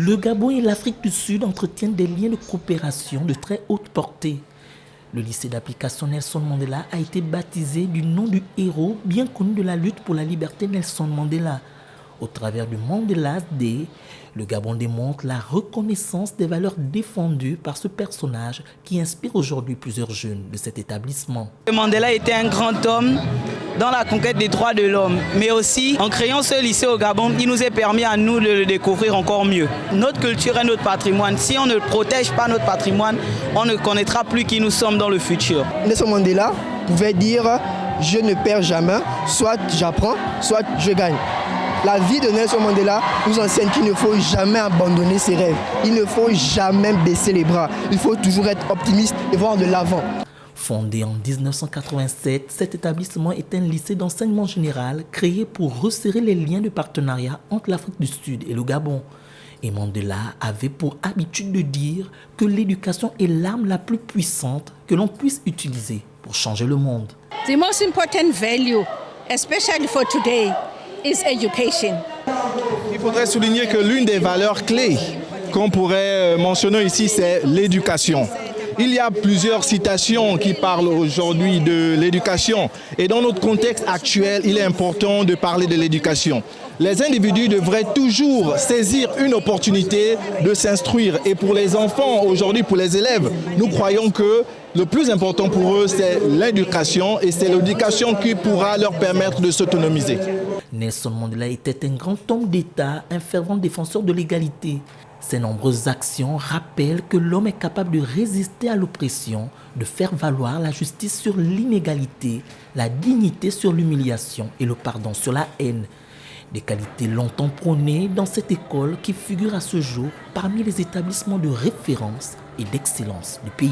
Le Gabon et l'Afrique du Sud entretiennent des liens de coopération de très haute portée. Le lycée d'application Nelson Mandela a été baptisé du nom du héros bien connu de la lutte pour la liberté Nelson Mandela. Au travers du Mandela's Day, le Gabon démontre la reconnaissance des valeurs défendues par ce personnage qui inspire aujourd'hui plusieurs jeunes de cet établissement. Mandela était un grand homme dans la conquête des droits de l'homme, mais aussi en créant ce lycée au Gabon, il nous a permis à nous de le découvrir encore mieux. Notre culture et notre patrimoine, si on ne protège pas notre patrimoine, on ne connaîtra plus qui nous sommes dans le futur. Nelson Mandela pouvait dire « je ne perds jamais, soit j'apprends, soit je gagne ». La vie de Nelson Mandela nous enseigne qu'il ne faut jamais abandonner ses rêves. Il ne faut jamais baisser les bras. Il faut toujours être optimiste et voir de l'avant. Fondé en 1987, cet établissement est un lycée d'enseignement général créé pour resserrer les liens de partenariat entre l'Afrique du Sud et le Gabon. Et Mandela avait pour habitude de dire que l'éducation est l'arme la plus puissante que l'on puisse utiliser pour changer le monde. The most important value, especially for today, is education. Il faudrait souligner que l'une des valeurs clés qu'on pourrait mentionner ici, c'est l'éducation. Il y a plusieurs citations qui parlent aujourd'hui de l'éducation. Et dans notre contexte actuel, il est important de parler de l'éducation. Les individus devraient toujours saisir une opportunité de s'instruire. Et pour les enfants, aujourd'hui, pour les élèves, nous croyons que le plus important pour eux, c'est l'éducation. Et c'est l'éducation qui pourra leur permettre de s'autonomiser. Nelson Mandela était un grand homme d'État, un fervent défenseur de l'égalité. Ses nombreuses actions rappellent que l'homme est capable de résister à l'oppression, de faire valoir la justice sur l'inégalité, la dignité sur l'humiliation et le pardon sur la haine. Des qualités longtemps prônées dans cette école qui figure à ce jour parmi les établissements de référence et d'excellence du pays.